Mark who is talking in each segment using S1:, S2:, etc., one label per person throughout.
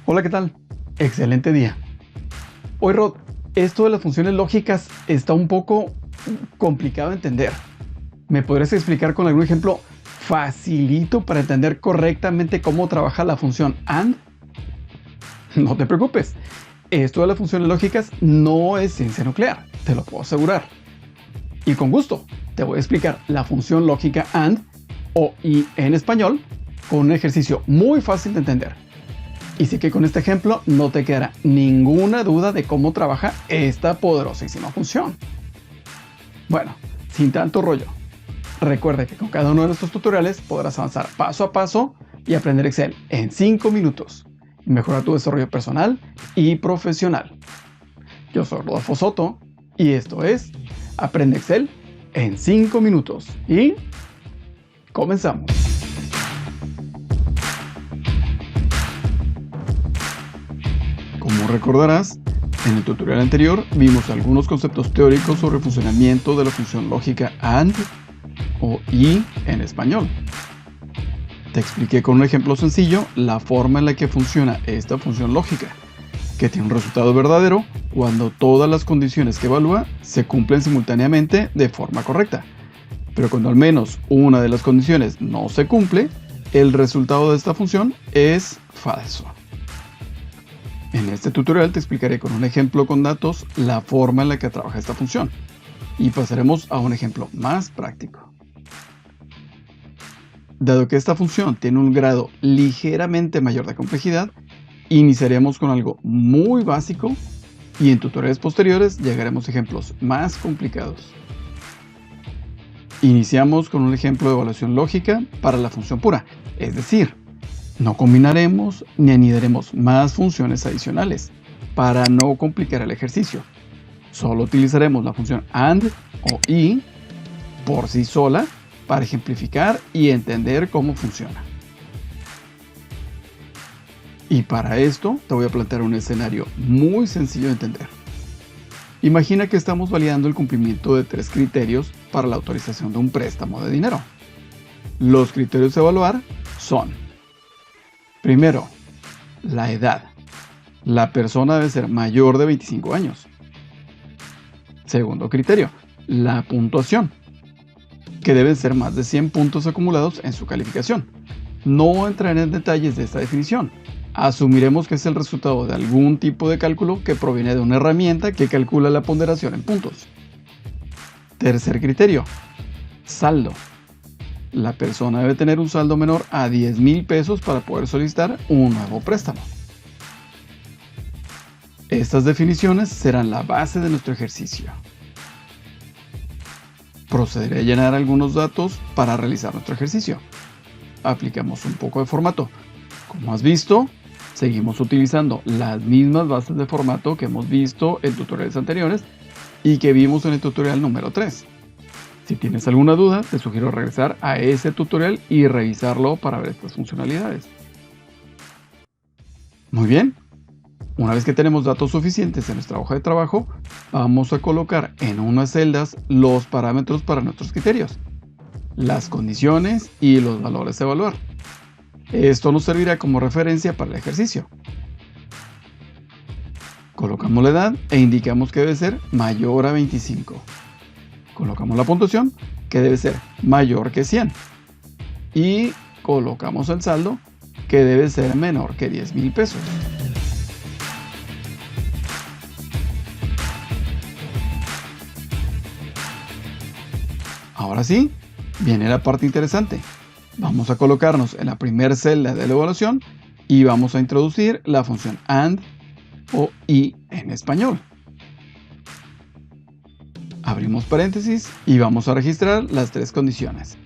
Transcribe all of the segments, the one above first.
S1: Hola, ¿qué tal? Excelente día. Hoy, Rod, esto de las funciones lógicas está un poco complicado de entender. ¿Me podrías explicar con algún ejemplo facilito para entender correctamente cómo trabaja la función AND? No te preocupes, esto de las funciones lógicas no es ciencia nuclear, te lo puedo asegurar. Y con gusto, te voy a explicar la función lógica AND o y en español con un ejercicio muy fácil de entender. Y sé que con este ejemplo no te quedará ninguna duda de cómo trabaja esta poderosísima función. Bueno, sin tanto rollo, recuerda que con cada uno de nuestros tutoriales podrás avanzar paso a paso y aprender Excel en 5 minutos y mejorar tu desarrollo personal y profesional. Yo soy Rodolfo Soto y esto es Aprende Excel en 5 minutos y comenzamos. Como recordarás, en el tutorial anterior vimos algunos conceptos teóricos sobre el funcionamiento de la función lógica AND o y en español. Te expliqué con un ejemplo sencillo la forma en la que funciona esta función lógica, que tiene un resultado verdadero cuando todas las condiciones que evalúa se cumplen simultáneamente de forma correcta. Pero cuando al menos una de las condiciones no se cumple, el resultado de esta función es falso. En este tutorial te explicaré con un ejemplo con datos la forma en la que trabaja esta función y pasaremos a un ejemplo más práctico. Dado que esta función tiene un grado ligeramente mayor de complejidad, iniciaremos con algo muy básico y en tutoriales posteriores llegaremos a ejemplos más complicados. Iniciamos con un ejemplo de evaluación lógica para la función pura, es decir, no combinaremos ni anidaremos más funciones adicionales para no complicar el ejercicio. Solo utilizaremos la función AND o y por sí sola para ejemplificar y entender cómo funciona. Y para esto te voy a plantear un escenario muy sencillo de entender. Imagina que estamos validando el cumplimiento de 3 criterios para la autorización de un préstamo de dinero. Los criterios a evaluar son: primero, la edad. La persona debe ser mayor de 25 años. Segundo criterio, la puntuación, que deben ser más de 100 puntos acumulados en su calificación. No entraré en detalles de esta definición. Asumiremos que es el resultado de algún tipo de cálculo que proviene de una herramienta que calcula la ponderación en puntos. Tercer criterio, saldo. La persona debe tener un saldo menor a 10,000 pesos para poder solicitar un nuevo préstamo. Estas definiciones serán la base de nuestro ejercicio. Procederé a llenar algunos datos para realizar nuestro ejercicio. Aplicamos un poco de formato. Como has visto, seguimos utilizando las mismas bases de formato que hemos visto en tutoriales anteriores y que vimos en el tutorial número 3. Si tienes alguna duda, te sugiero regresar a ese tutorial y revisarlo para ver estas funcionalidades. Muy bien, una vez que tenemos datos suficientes en nuestra hoja de trabajo, vamos a colocar en unas celdas los parámetros para nuestros criterios, las condiciones y los valores a evaluar. Esto nos servirá como referencia para el ejercicio. Colocamos la edad e indicamos que debe ser mayor a 25. Colocamos la puntuación, que debe ser mayor que 100. Y colocamos el saldo, que debe ser menor que 10,000 pesos. Ahora sí, viene la parte interesante. Vamos a colocarnos en la primera celda de la evaluación y vamos a introducir la función AND o y en español. Abrimos paréntesis y vamos a registrar las 3 condiciones,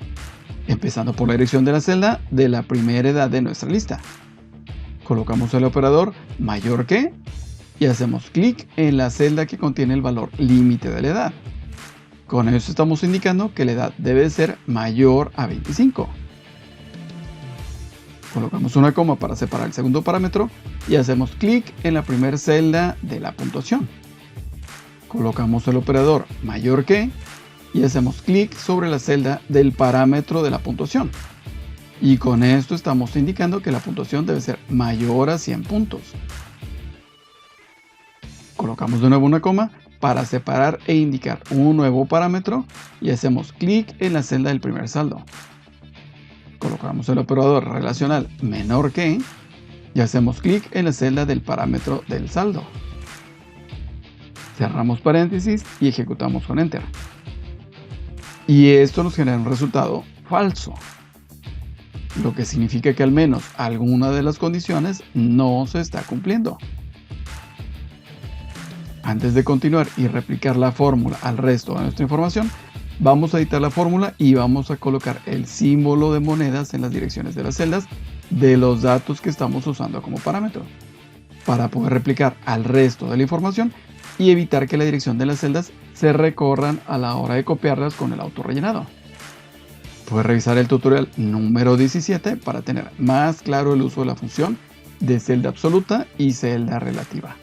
S1: empezando por la dirección de la celda de la primera edad de nuestra lista. Colocamos el operador mayor que y hacemos clic en la celda que contiene el valor límite de la edad. Con eso estamos indicando que la edad debe ser mayor a 25. Colocamos una coma para separar el segundo parámetro y hacemos clic en la primera celda de la puntuación. Colocamos el operador mayor que y hacemos clic sobre la celda del parámetro de la puntuación. Y con esto estamos indicando que la puntuación debe ser mayor a 100 puntos. Colocamos de nuevo una coma para separar e indicar un nuevo parámetro y hacemos clic en la celda del primer saldo. Colocamos el operador relacional menor que y hacemos clic en la celda del parámetro del saldo. Cerramos paréntesis y ejecutamos con Enter. Y esto nos genera un resultado falso, lo que significa que al menos alguna de las condiciones no se está cumpliendo. Antes de continuar y replicar la fórmula al resto de nuestra información, vamos a editar la fórmula y vamos a colocar el símbolo de monedas en las direcciones de las celdas de los datos que estamos usando como parámetro, para poder replicar al resto de la información y evitar que la dirección de las celdas se recorran a la hora de copiarlas con el autorrellenado. Puedes revisar el tutorial número 17 para tener más claro el uso de la función de celda absoluta y celda relativa.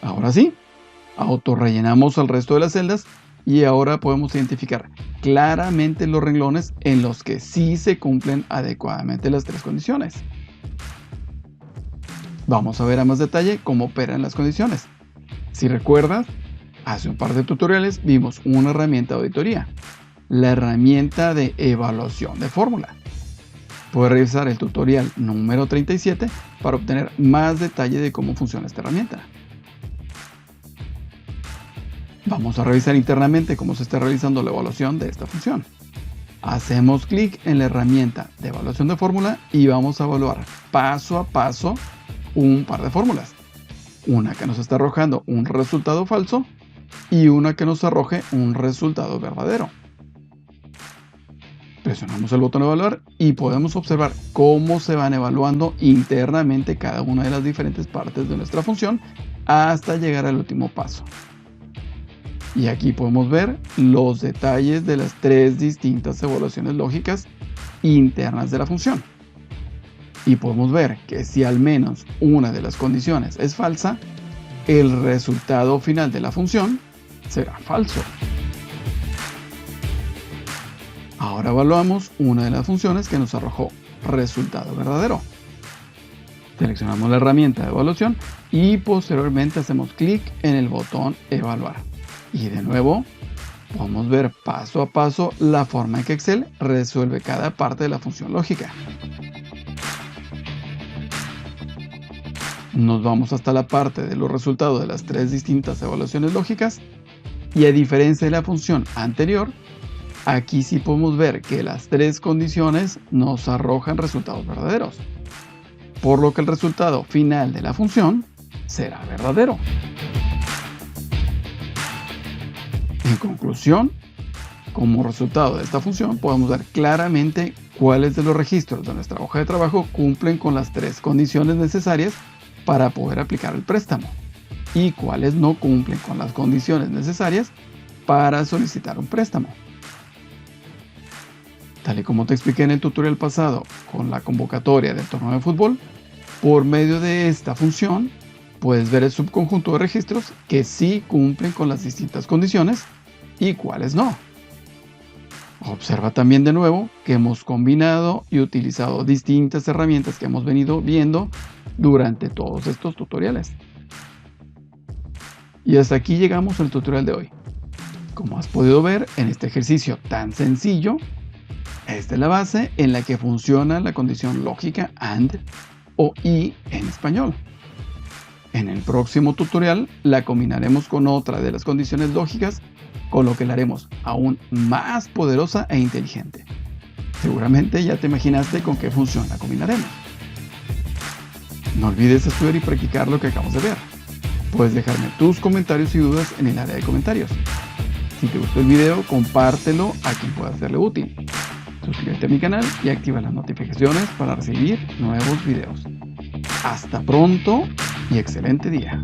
S1: Ahora sí, autorrellenamos al resto de las celdas y ahora podemos identificar claramente los renglones en los que sí se cumplen adecuadamente las tres condiciones. Vamos a ver a más detalle cómo operan las condiciones. Si recuerdas, hace un par de tutoriales vimos una herramienta de auditoría, la herramienta de evaluación de fórmula. Puedes revisar el tutorial número 37 para obtener más detalle de cómo funciona esta herramienta. Vamos a revisar internamente cómo se está realizando la evaluación de esta función. Hacemos clic en la herramienta de evaluación de fórmula y vamos a evaluar paso a paso un par de fórmulas. Una que nos está arrojando un resultado falso y una que nos arroje un resultado verdadero. Presionamos el botón evaluar y podemos observar cómo se van evaluando internamente cada una de las diferentes partes de nuestra función hasta llegar al último paso. Y aquí podemos ver los detalles de las tres distintas evaluaciones lógicas internas de la función. Y podemos ver que si al menos una de las condiciones es falsa, el resultado final de la función será falso. Ahora evaluamos una de las funciones que nos arrojó resultado verdadero. Seleccionamos la herramienta de evaluación y posteriormente hacemos clic en el botón evaluar. Y de nuevo, podemos ver paso a paso la forma en que Excel resuelve cada parte de la función lógica. Nos vamos hasta la parte de los resultados de las tres distintas evaluaciones lógicas y a diferencia de la función anterior, aquí sí podemos ver que las tres condiciones nos arrojan resultados verdaderos, por lo que el resultado final de la función será verdadero. En conclusión, como resultado de esta función podemos ver claramente cuáles de los registros de nuestra hoja de trabajo cumplen con las tres condiciones necesarias para poder aplicar el préstamo y cuáles no cumplen con las condiciones necesarias para solicitar un préstamo. Tal y como te expliqué en el tutorial pasado con la convocatoria del torneo de fútbol, por medio de esta función puedes ver el subconjunto de registros que sí cumplen con las distintas condiciones y cuáles no. Observa también de nuevo que hemos combinado y utilizado distintas herramientas que hemos venido viendo durante todos estos tutoriales. Y hasta aquí llegamos al tutorial de hoy. Como has podido ver en este ejercicio tan sencillo, esta es la base en la que funciona la condición lógica AND o y en español. En el próximo tutorial la combinaremos con otra de las condiciones lógicas, con lo que la haremos aún más poderosa e inteligente. Seguramente ya te imaginaste con qué función la combinaremos. No olvides estudiar y practicar lo que acabamos de ver. Puedes dejarme tus comentarios y dudas en el área de comentarios. Si te gustó el video, compártelo a quien pueda serle útil. Suscríbete a mi canal y activa las notificaciones para recibir nuevos videos. Hasta pronto y excelente día.